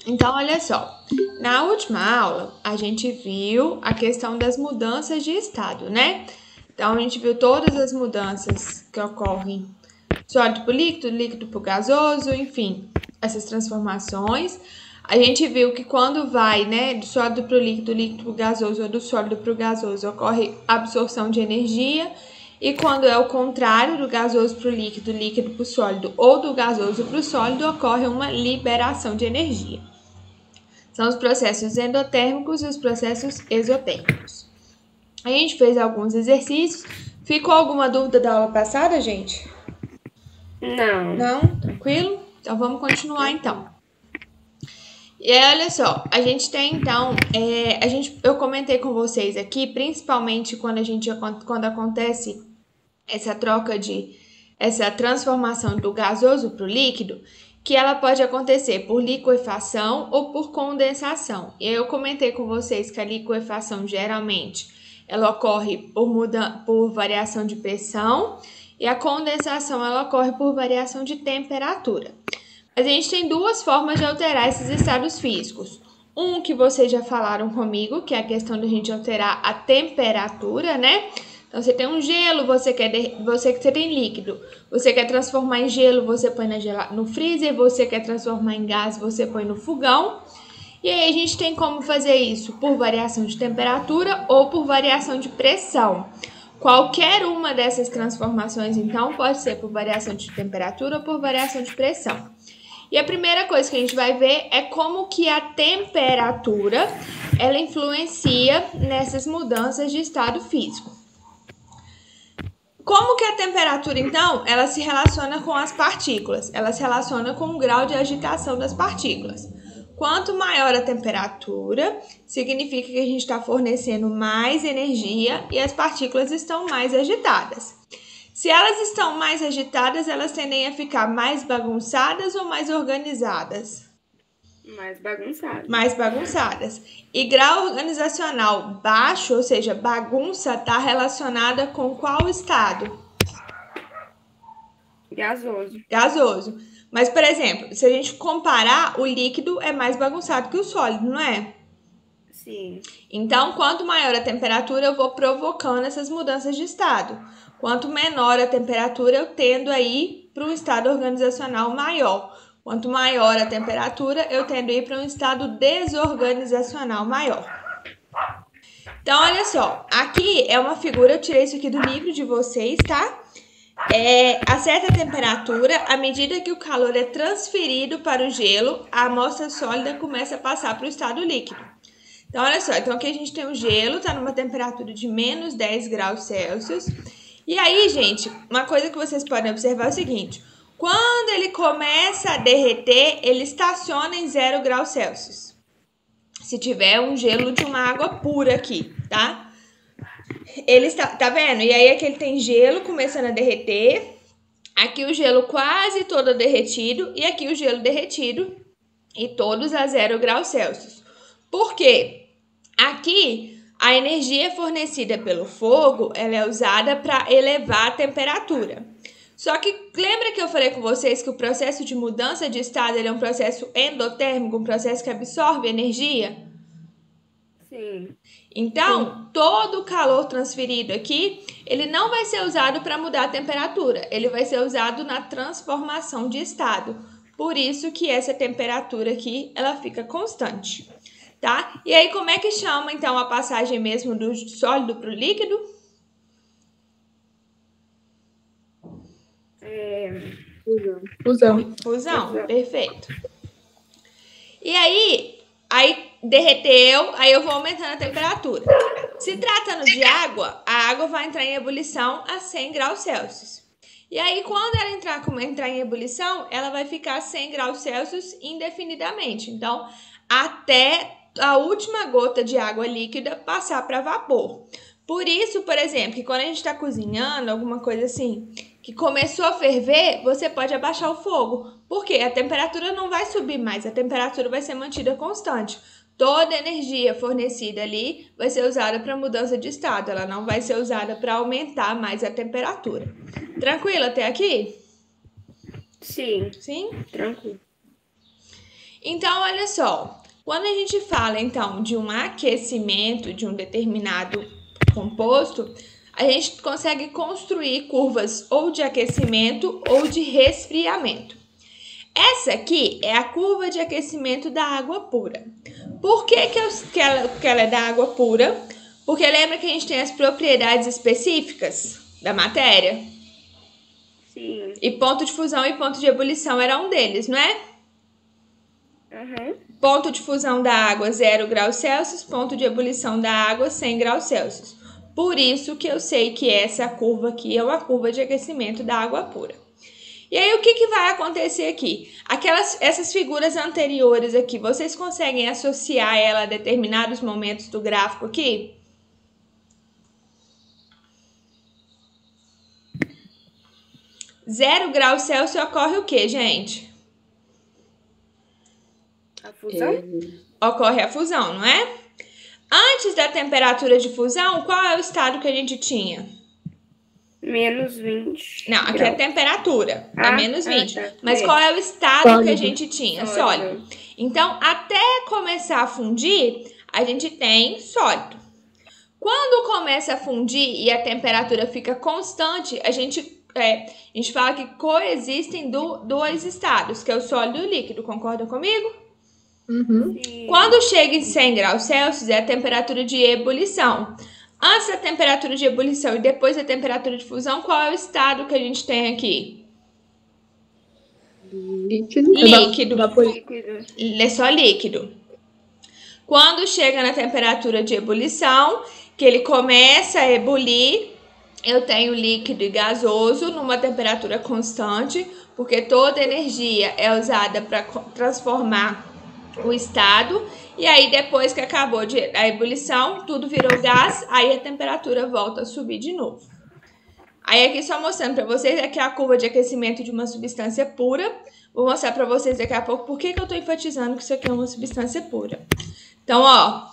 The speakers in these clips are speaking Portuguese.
Então, olha só, na última aula a gente viu a questão das mudanças de estado, né? Então, a gente viu todas as mudanças que ocorrem sólido para o líquido, líquido para o gasoso, enfim, essas transformações. A gente viu que quando vai, né, do sólido para o líquido, líquido para o gasoso ou do sólido para o gasoso, ocorre absorção de energia. E quando é o contrário, do gasoso para o líquido, líquido para o sólido ou do gasoso para o sólido, ocorre uma liberação de energia. São os processos endotérmicos e os processos exotérmicos. A gente fez alguns exercícios. Ficou alguma dúvida da aula passada, gente? Não. Não? Tranquilo? Então vamos continuar então. E aí, olha só, a gente tem então, eu comentei com vocês aqui, principalmente quando acontece essa transformação do gasoso para o líquido, que ela pode acontecer por liquefação ou por condensação. E eu comentei com vocês que a liquefação geralmente ela ocorre por variação de pressão e a condensação ela ocorre por variação de temperatura. A gente tem duas formas de alterar esses estados físicos. Um que vocês já falaram comigo, que é a questão da gente alterar a temperatura, né? Então, você tem um gelo, você tem líquido, você quer transformar em gelo, você põe no freezer, você quer transformar em gás, você põe no fogão. E aí a gente tem como fazer isso por variação de temperatura ou por variação de pressão. Qualquer uma dessas transformações, então, pode ser por variação de temperatura ou por variação de pressão. E a primeira coisa que a gente vai ver é como que a temperatura ela influencia nessas mudanças de estado físico. Como que a temperatura, então, ela se relaciona com as partículas? Ela se relaciona com o grau de agitação das partículas. Quanto maior a temperatura, significa que a gente está fornecendo mais energia e as partículas estão mais agitadas. Se elas estão mais agitadas, elas tendem a ficar mais bagunçadas ou mais organizadas? Mais bagunçadas. Mais bagunçadas. E grau organizacional baixo, ou seja, bagunça, está relacionada com qual estado? Gasoso. Gasoso. Mas, por exemplo, se a gente comparar, o líquido é mais bagunçado que o sólido, não é? Sim. Então, quanto maior a temperatura, eu vou provocando essas mudanças de estado. Quanto menor a temperatura, eu tendo a ir para um estado organizacional maior. Quanto maior a temperatura, eu tendo a ir para um estado desorganizacional maior. Então, olha só. Aqui é uma figura, eu tirei isso aqui do livro de vocês, tá? A certa temperatura, à medida que o calor é transferido para o gelo, a amostra sólida começa a passar para o estado líquido. Então, olha só, então aqui a gente tem o gelo, tá numa temperatura de menos 10 graus Celsius. E aí, gente, uma coisa que vocês podem observar é o seguinte: quando ele começa a derreter, ele estaciona em 0 graus Celsius. Se tiver um gelo de uma água pura aqui, tá? Ele está, tá vendo? E aí aqui ele tem gelo começando a derreter. Aqui o gelo quase todo derretido e aqui o gelo derretido e todos a 0 graus Celsius. Por quê? Aqui a energia fornecida pelo fogo ela é usada para elevar a temperatura. Só que lembra que eu falei com vocês que o processo de mudança de estado ele é um processo endotérmico, um processo que absorve energia? Sim. Então, todo o calor transferido aqui, ele não vai ser usado para mudar a temperatura, ele vai ser usado na transformação de estado. Por isso que essa temperatura aqui, ela fica constante, tá? E aí, como é que chama, então, a passagem mesmo do sólido para o líquido? Fusão, perfeito. E aí derreteu, aí eu vou aumentando a temperatura. Se tratando de água, a água vai entrar em ebulição a 100 graus Celsius. E aí, quando ela entrar em ebulição, ela vai ficar a 100 graus Celsius indefinidamente. Então, até a última gota de água líquida passar para vapor. Por isso, por exemplo, que quando a gente está cozinhando, alguma coisa assim, que começou a ferver, você pode abaixar o fogo. Porque a temperatura não vai subir mais, a temperatura vai ser mantida constante. Toda a energia fornecida ali vai ser usada para mudança de estado, ela não vai ser usada para aumentar mais a temperatura. Tranquilo até aqui? Sim. Sim? Tranquilo. Então, olha só, quando a gente fala, então, de um aquecimento de um determinado composto, a gente consegue construir curvas ou de aquecimento ou de resfriamento. Essa aqui é a curva de aquecimento da água pura. Por que ela é da água pura? Porque lembra que a gente tem as propriedades específicas da matéria? Sim. E ponto de fusão e ponto de ebulição era um deles, não é? Uhum. Ponto de fusão da água 0 graus Celsius, ponto de ebulição da água 100 graus Celsius. Por isso que eu sei que essa curva aqui é uma curva de aquecimento da água pura. E aí, o que vai acontecer aqui? Essas figuras anteriores aqui, vocês conseguem associar ela a determinados momentos do gráfico aqui? Zero graus Celsius ocorre o que, gente? A fusão? Ocorre a fusão, não é? Antes da temperatura de fusão, qual é o estado que a gente tinha? Menos 20. Não, aqui é a temperatura, é menos 20. Tá. Mas qual é o estado que a gente tinha? Sólido. Então, até começar a fundir, a gente tem sólido. Quando começa a fundir e a temperatura fica constante, a gente fala que coexistem dois estados, que é o sólido e o líquido. Concorda comigo? Uhum. Quando chega em 100 graus Celsius, é a temperatura de ebulição. Antes da temperatura de ebulição e depois da temperatura de fusão, qual é o estado que a gente tem aqui? Líquido. Líquido. Líquido. É só líquido. Quando chega na temperatura de ebulição, que ele começa a ebulir, eu tenho líquido e gasoso numa temperatura constante, porque toda energia é usada para transformar o estado. E aí, depois que acabou a ebulição, tudo virou gás, aí a temperatura volta a subir de novo. Aí aqui só mostrando para vocês, aqui é a curva de aquecimento de uma substância pura. Vou mostrar para vocês daqui a pouco por que eu estou enfatizando que isso aqui é uma substância pura. Então, ó,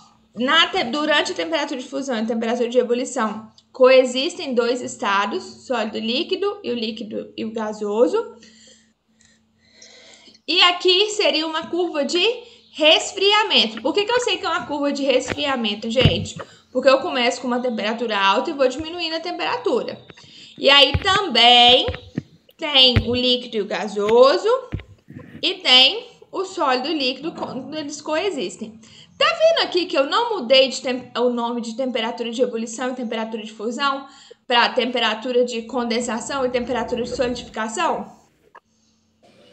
durante a temperatura de fusão e a temperatura de ebulição, coexistem dois estados, sólido e o líquido e o gasoso. E aqui seria uma curva de resfriamento. Por que eu sei que é uma curva de resfriamento, gente? Porque eu começo com uma temperatura alta e vou diminuindo a temperatura. E aí também tem o líquido e o gasoso e tem o sólido e o líquido quando eles coexistem. Tá vendo aqui que eu não mudei o nome de temperatura de ebulição e temperatura de fusão para temperatura de condensação e temperatura de solidificação?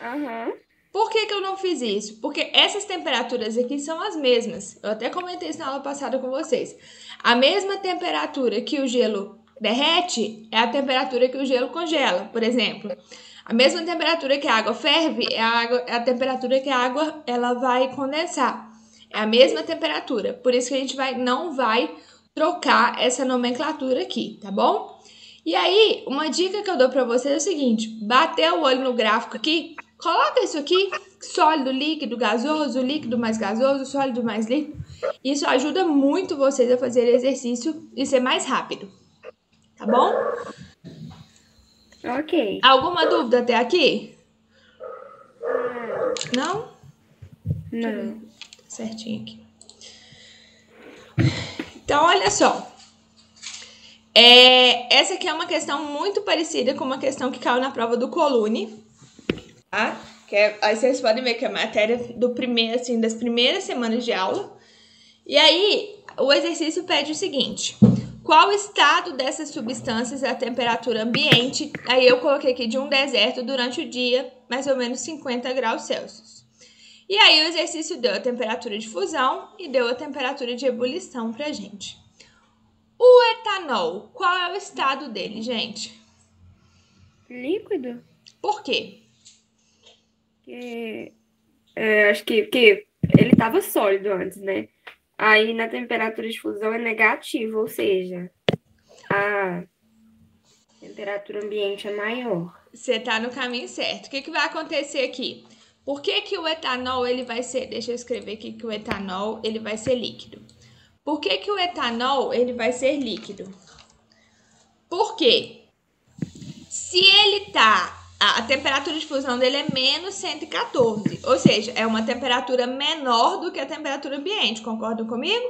Aham. Por que eu não fiz isso? Porque essas temperaturas aqui são as mesmas. Eu até comentei isso na aula passada com vocês. A mesma temperatura que o gelo derrete é a temperatura que o gelo congela, por exemplo. A mesma temperatura que a água ferve é a temperatura que a água ela vai condensar. É a mesma temperatura. Por isso que a gente não vai trocar essa nomenclatura aqui, tá bom? E aí, uma dica que eu dou pra vocês é o seguinte. Bater o olho no gráfico aqui. Coloca isso aqui, sólido, líquido, gasoso, líquido mais gasoso, sólido mais líquido. Isso ajuda muito vocês a fazer exercício e ser mais rápido. Tá bom? Ok. Alguma dúvida até aqui? Não? Não. Tá certinho aqui. Então, olha só. Essa aqui é uma questão muito parecida com uma questão que caiu na prova do Colune. Tá? Aí vocês podem ver que é a matéria das primeiras semanas de aula. E aí, o exercício pede o seguinte. Qual o estado dessas substâncias à temperatura ambiente? Aí eu coloquei aqui de um deserto durante o dia, mais ou menos 50 graus Celsius. E aí o exercício deu a temperatura de fusão e deu a temperatura de ebulição pra gente. O etanol, qual é o estado dele, gente? Líquido? Por quê? Acho que ele estava sólido antes, né? Aí na temperatura de fusão é negativo, ou seja, a temperatura ambiente é maior. Você tá no caminho certo. O que vai acontecer aqui? Por que o etanol ele vai ser... Deixa eu escrever aqui que o etanol ele vai ser líquido. Por que o etanol ele vai ser líquido? Porque se ele tá A temperatura de fusão dele é menos 114, ou seja, é uma temperatura menor do que a temperatura ambiente, concordam comigo?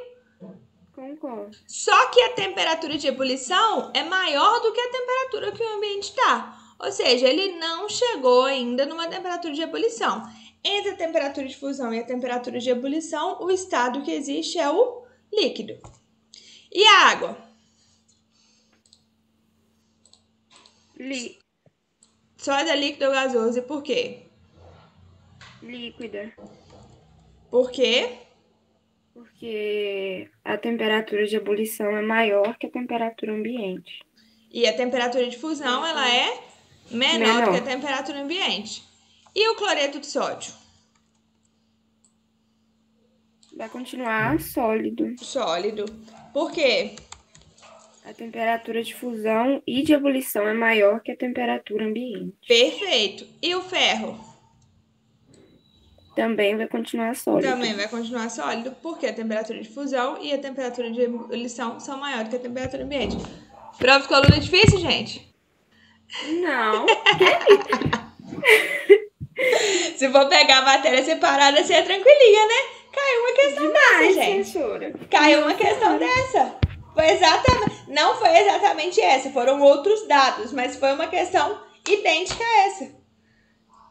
Concordo. Só que a temperatura de ebulição é maior do que a temperatura que o ambiente está, ou seja, ele não chegou ainda numa temperatura de ebulição. Entre a temperatura de fusão e a temperatura de ebulição, o estado que existe é o líquido. E a água? Sólida, líquida ou gasosa? E por quê? Líquida. Por quê? Porque a temperatura de ebulição é maior que a temperatura ambiente. E a temperatura de fusão, ela é menor do que a temperatura ambiente. E o cloreto de sódio? Vai continuar sólido. Sólido. Por quê? A temperatura de fusão e de ebulição é maior que a temperatura ambiente. Perfeito. E o ferro? Também vai continuar sólido. Também vai continuar sólido, porque a temperatura de fusão e a temperatura de ebulição são maiores que a temperatura ambiente. Prova de coluna é difícil, gente? Não. Se for pegar a matéria separada, você é tranquilinha, né? Caiu uma questão dessa, gente. Professora. Caiu uma questão dessa. Não foi exatamente essa, foram outros dados, mas foi uma questão idêntica a essa.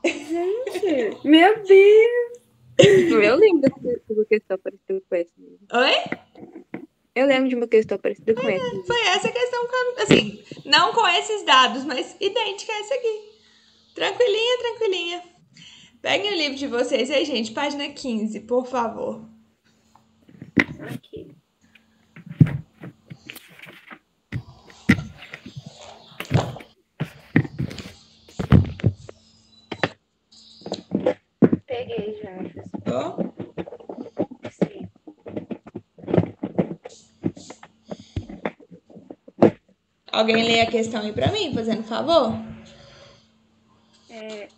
Gente, meu Deus. Eu lembro de uma questão parecida com essa. Oi? Eu lembro de uma questão parecida com essa. Foi essa questão que eu, assim, não com esses dados, mas idêntica a essa aqui. Tranquilinha, tranquilinha. Peguem o livro de vocês aí, gente, página 15, por favor. Aqui. Peguei já. Ó. Sim. Alguém lê a questão aí pra mim, fazendo favor?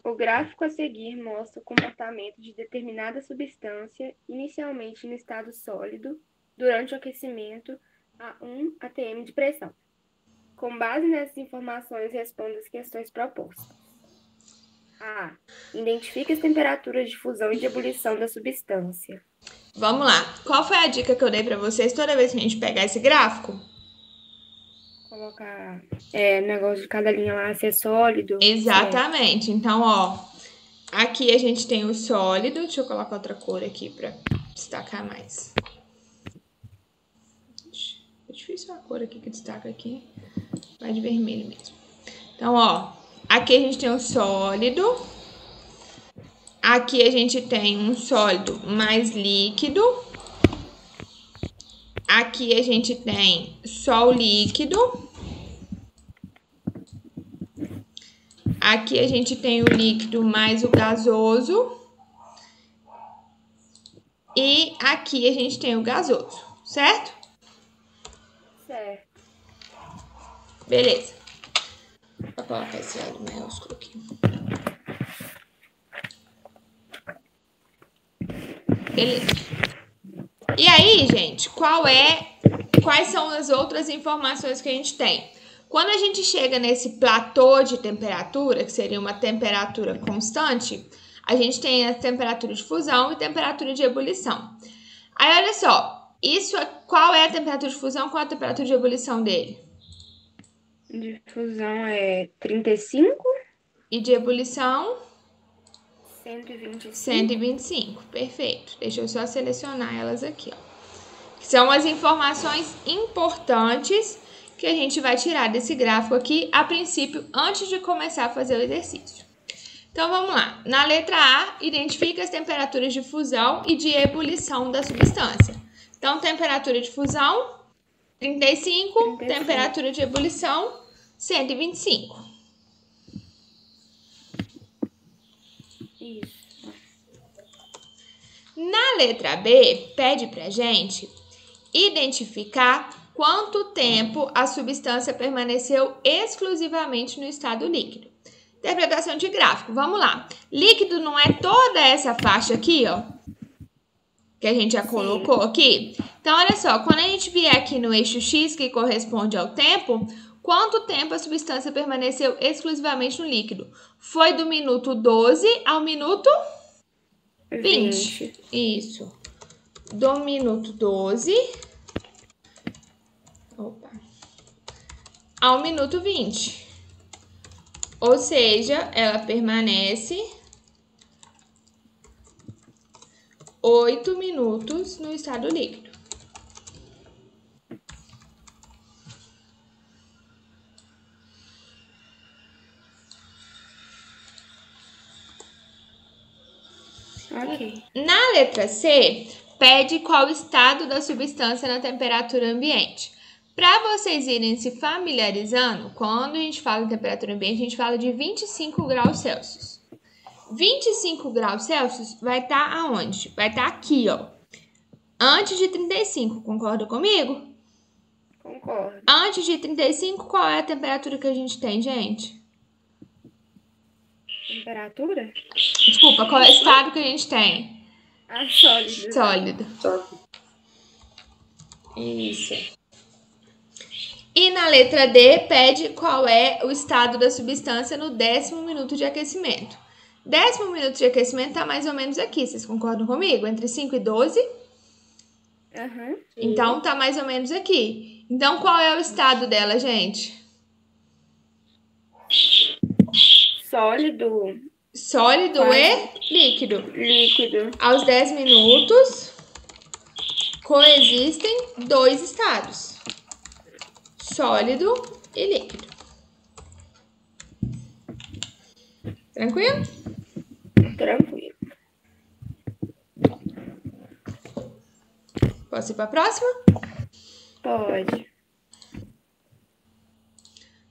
O gráfico a seguir mostra o comportamento de determinada substância inicialmente no estado sólido durante o aquecimento a 1 atm de pressão. Com base nessas informações, responda as questões propostas. A. Identifique as temperaturas de fusão e de ebulição da substância. Vamos lá. Qual foi a dica que eu dei pra vocês toda vez que a gente pegar esse gráfico? Colocar negócio de cada linha lá ser sólido. Exatamente. Então, ó, aqui a gente tem o sólido. Deixa eu colocar outra cor aqui pra destacar mais. É difícil a cor aqui que destaca aqui. Vai de vermelho mesmo. Então, ó, aqui a gente tem o sólido. Aqui a gente tem um sólido mais líquido. Aqui a gente tem só o líquido. Aqui a gente tem o líquido mais o gasoso. E aqui a gente tem o gasoso, certo? Certo. Beleza. Vou colocar esse L maiúsculo aqui. Beleza. E aí, gente, quais são as outras informações que a gente tem? Quando a gente chega nesse platô de temperatura, que seria uma temperatura constante, a gente tem a temperatura de fusão e temperatura de ebulição. Aí, olha só, qual é a temperatura de fusão, qual é a temperatura de ebulição dele? De fusão é 35. E de ebulição? 125. 125, perfeito. Deixa eu só selecionar elas aqui, ó. Que são as informações importantes que a gente vai tirar desse gráfico aqui, a princípio, antes de começar a fazer o exercício. Então, vamos lá. Na letra A, identifica as temperaturas de fusão e de ebulição da substância. Então, temperatura de fusão, 35. Temperatura de ebulição, 125. Isso. Na letra B, pede pra gente identificar quanto tempo a substância permaneceu exclusivamente no estado líquido. Interpretação de gráfico, vamos lá. Líquido não é toda essa faixa aqui, ó, que a gente já colocou aqui? Então, olha só, quando a gente vier aqui no eixo X, que corresponde ao tempo, Quanto tempo a substância permaneceu exclusivamente no líquido? Foi do minuto 12 ao minuto 20. Isso. Do minuto 12 ao minuto 20. Ou seja, ela permanece 8 minutos no estado líquido. Ok. Na letra C, pede qual o estado da substância na temperatura ambiente. Para vocês irem se familiarizando, quando a gente fala de temperatura ambiente, a gente fala de 25 graus Celsius. 25 graus Celsius vai estar aonde? Vai estar aqui, ó. Antes de 35, concorda comigo? Concordo. Antes de 35, qual é a temperatura que a gente tem, gente? Temperatura? Desculpa, qual é o estado que a gente tem? Sólido. Sólido. Isso. E na letra D, pede qual é o estado da substância no 10º minuto de aquecimento. 10º minuto de aquecimento tá mais ou menos aqui, vocês concordam comigo? Entre 5 e 12? Uhum. Então, tá mais ou menos aqui. Então, qual é o estado dela, gente? Sólido. Sólido e líquido. Líquido. Aos 10 minutos, coexistem dois estados. Sólido e líquido. Tranquilo? Tranquilo. Posso ir para a próxima? Pode.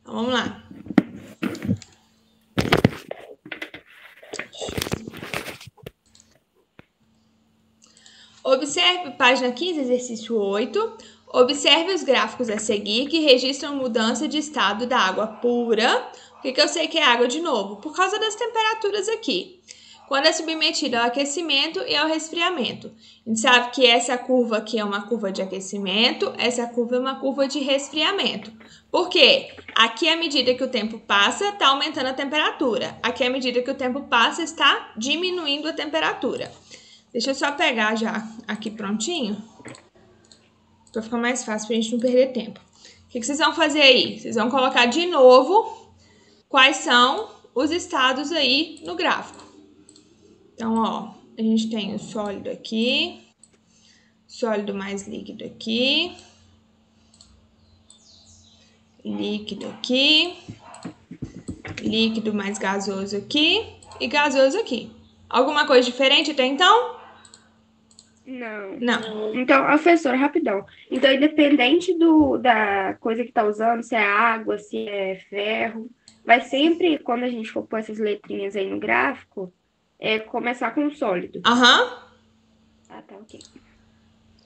Então, vamos lá. Observe página 15, exercício 8. Observe os gráficos a seguir que registram mudança de estado da água pura. Por que eu sei que é água de novo? Por causa das temperaturas aqui. Quando é submetida ao aquecimento e ao resfriamento. A gente sabe que essa curva aqui é uma curva de aquecimento, essa curva é uma curva de resfriamento. Por quê? Aqui, à medida que o tempo passa, está aumentando a temperatura. Aqui, à medida que o tempo passa, está diminuindo a temperatura. Deixa eu só pegar já aqui prontinho, para ficar mais fácil para a gente não perder tempo. O que vocês vão fazer aí? Vocês vão colocar de novo quais são os estados aí no gráfico. Então, ó, a gente tem o sólido aqui, sólido mais líquido aqui, líquido aqui, líquido mais gasoso aqui e gasoso aqui. Alguma coisa diferente até então? Não. Então, professora, rapidão. Então, independente da coisa que tá usando, se é água, se é ferro, vai sempre, quando a gente for pôr essas letrinhas aí no gráfico, começar com sólido. Aham. Ah, tá, ok.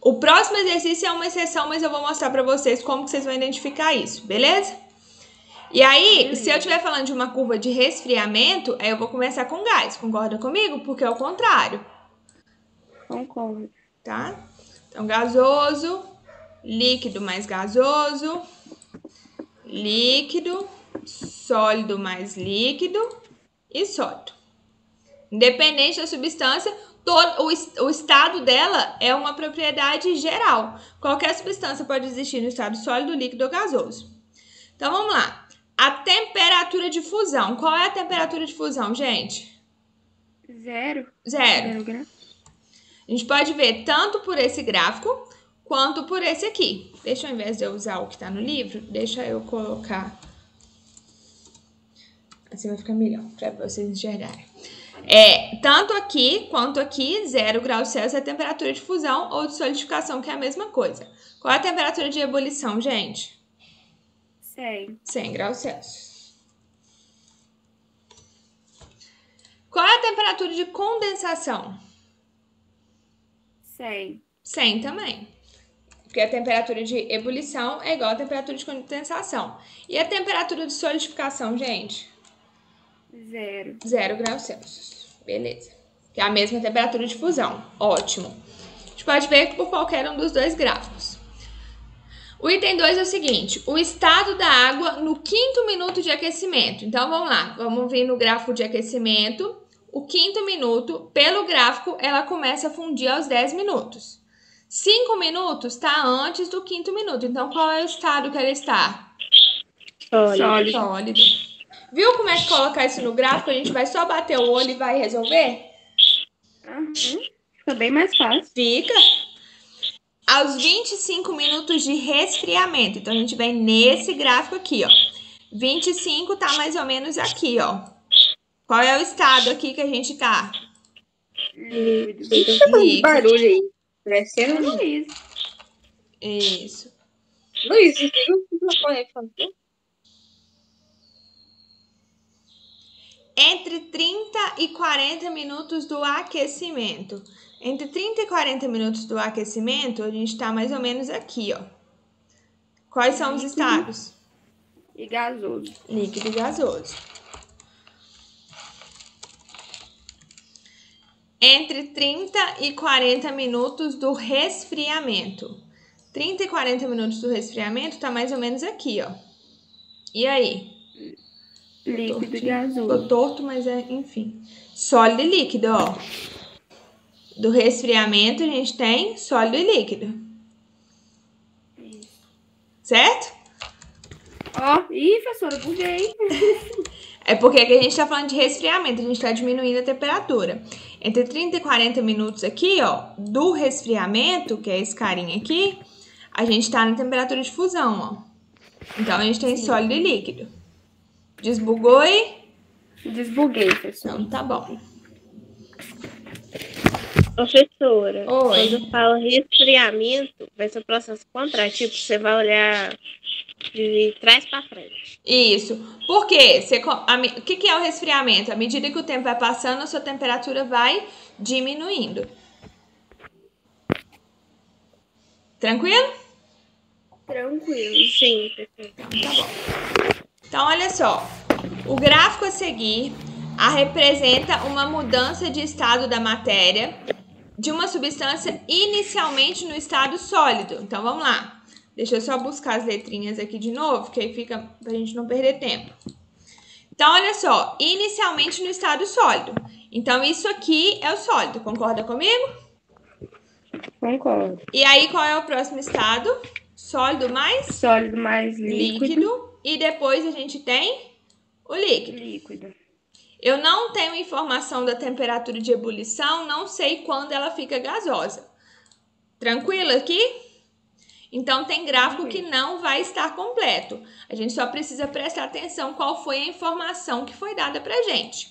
O próximo exercício é uma exceção, mas eu vou mostrar pra vocês como que vocês vão identificar isso, beleza? E aí, se eu estiver falando de uma curva de resfriamento, aí eu vou começar com gás. Concorda comigo? Porque é o contrário. Concordo. Tá? Então, gasoso, líquido mais gasoso, líquido, sólido mais líquido e sólido. Independente da substância, o estado dela é uma propriedade geral. Qualquer substância pode existir no estado sólido, líquido ou gasoso. Então, vamos lá. A temperatura de fusão. Qual é a temperatura de fusão, gente? Zero. Zero. A gente pode ver tanto por esse gráfico quanto por esse aqui. Deixa, ao invés de eu usar o que está no livro, deixa eu colocar. Assim vai ficar melhor para vocês enxergarem. Tanto aqui quanto aqui, 0 graus Celsius é a temperatura de fusão ou de solidificação, que é a mesma coisa. Qual é a temperatura de ebulição, gente? 100 graus Celsius. Qual é a temperatura de condensação? 100 também. Porque a temperatura de ebulição é igual à temperatura de condensação. E a temperatura de solidificação, gente? 0 graus Celsius. Beleza. Que é a mesma temperatura de fusão. Ótimo. A gente pode ver por qualquer um dos dois gráficos. O item 2 é o seguinte, o estado da água no 5º minuto de aquecimento. Então, vamos lá, vamos vir no gráfico de aquecimento. O 5º minuto, pelo gráfico, ela começa a fundir aos 10 minutos. 5 minutos está antes do 5º minuto. Então, qual é o estado que ela está? Sólido. Viu como é que colocar isso no gráfico? A gente vai só bater o olho e vai resolver? Fica bem mais fácil. Fica. Aos 25 minutos de resfriamento. Então, a gente vem nesse gráfico aqui, ó. 25 tá mais ou menos aqui, ó. Qual é o estado aqui que a gente tá? Líquido. Barulho aí. Parecendo Luiz. Isso. Luiz, liga o microfone aí, por favor. Entre 30 e 40 minutos do aquecimento. Entre 30 e 40 minutos do aquecimento, a gente tá mais ou menos aqui, ó. Quais são os estados? E gasoso. Líquido e gasoso. Entre 30 e 40 minutos do resfriamento. 30 e 40 minutos do resfriamento tá mais ou menos aqui, ó. E aí? Líquido e Ficou gasoso. torto, mas é, enfim. Sólido e líquido, ó. Do resfriamento a gente tem sólido e líquido. Certo? Professora, buguei. É porque aqui a gente tá falando de resfriamento, a gente tá diminuindo a temperatura. Entre 30 e 40 minutos aqui, ó, do resfriamento, que é esse carinha aqui, a gente tá na temperatura de fusão, ó. Então, a gente tem sólido e líquido. Desbugou aí? Desbuguei, professora. Então, tá bom. Professora, Oi. quando fala resfriamento, vai ser o processo contrário. Tipo, você vai olhar de trás para frente. Isso. Por quê? O que é o resfriamento? À medida que o tempo vai passando, a sua temperatura vai diminuindo. Tranquilo? Tranquilo. Sim, perfeito. Tá bom. Então, olha só. O gráfico a seguir representa uma mudança de estado da matéria de uma substância inicialmente no estado sólido. Então, vamos lá. Deixa eu só buscar as letrinhas aqui de novo, que aí fica pra gente não perder tempo. Então, olha só. Inicialmente no estado sólido. Então, isso aqui é o sólido. Concorda comigo? Concordo. E aí, qual é o próximo estado? Sólido mais Sólido mais líquido. líquido. E depois a gente tem o líquido. Líquido. Eu não tenho informação da temperatura de ebulição, não sei quando ela fica gasosa. Tranquilo aqui? Então, tem gráfico que não vai estar completo. A gente só precisa prestar atenção qual foi a informação que foi dada pra gente.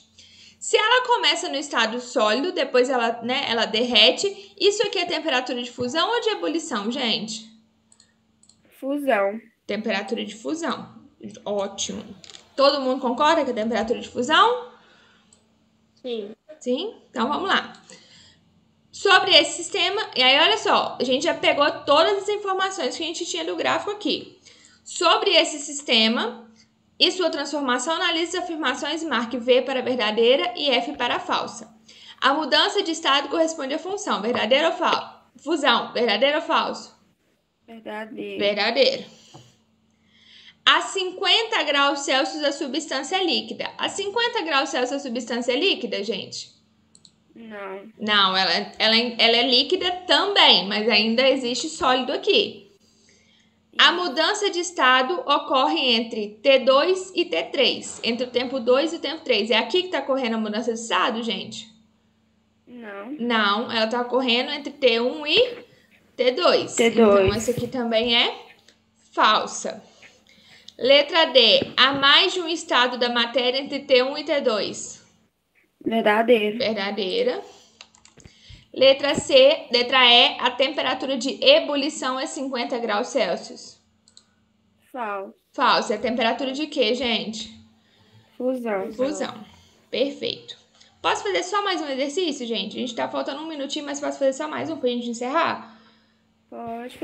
Se ela começa no estado sólido, depois ela derrete, isso aqui é temperatura de fusão ou de ebulição, gente? Fusão. Temperatura de fusão. Ótimo. Todo mundo concorda com a temperatura de fusão? Sim. Sim? Então, vamos lá. Sobre esse sistema, e aí olha só, a gente já pegou todas as informações que a gente tinha do gráfico aqui. Sobre esse sistema e sua transformação, analise as afirmações e marque V para verdadeira e F para falsa. A mudança de estado corresponde à função, verdadeiro ou falso? Fusão, verdadeiro ou falso? Verdadeiro. Verdadeiro. A 50 graus Celsius a substância é líquida. A 50 graus Celsius a substância é líquida, gente? Não. Não, ela é líquida também, mas ainda existe sólido aqui. A mudança de estado ocorre entre T2 e T3, entre o tempo 2 e o tempo 3. É aqui que está ocorrendo a mudança de estado, gente? Não. Não, ela está ocorrendo entre T1 e T2. T2. Então, essa aqui também é falsa. Letra D. Há mais de um estado da matéria entre T1 e T2. Verdadeiro. Verdadeira. Letra C. Letra E. A temperatura de ebulição é 50 graus Celsius. Falso. Falso. É a temperatura de quê, gente? Fusão. Fusão. Perfeito. Posso fazer só mais um exercício, gente? A gente tá faltando um minutinho, mas posso fazer só mais um pra gente encerrar? Pode.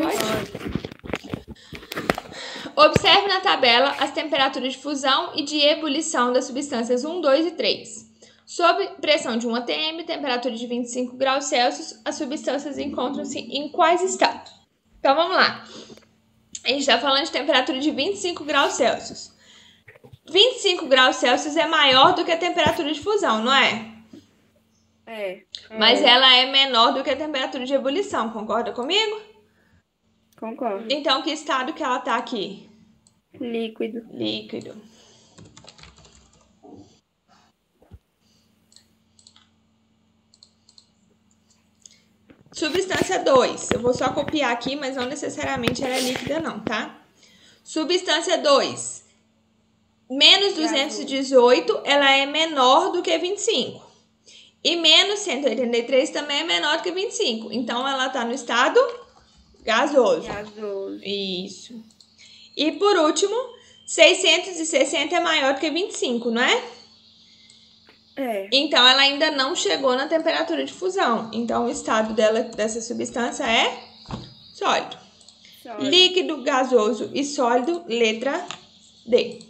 Observe na tabela as temperaturas de fusão e de ebulição das substâncias 1, 2 e 3. Sob pressão de 1 atm, temperatura de 25 graus Celsius, as substâncias encontram-se em quais estados? Então, vamos lá. A gente está falando de temperatura de 25 graus Celsius. 25 graus Celsius é maior do que a temperatura de fusão, não é? Mas ela é menor do que a temperatura de ebulição, concorda comigo? Concordo. Então, que estado que ela tá aqui? Líquido. Líquido. Substância 2. Eu vou só copiar aqui, mas não necessariamente ela é líquida não, tá? Substância 2. Menos 218, ela é menor do que 25. E menos 183 também é menor do que 25. Então, ela tá no estado gasoso. Gasoso. Isso. E por último, 660 é maior do que 25, não é? Então, ela ainda não chegou na temperatura de fusão. Então, o estado dessa substância é sólido. Líquido, gasoso e sólido, letra D.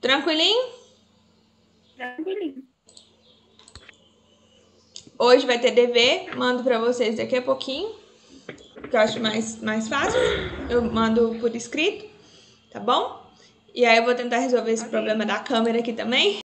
Tranquilinho? Tranquilinho. Hoje vai ter dever, mando pra vocês daqui a pouquinho, que eu acho mais fácil. Eu mando por escrito, tá bom? E aí eu vou tentar resolver esse problema da câmera aqui também.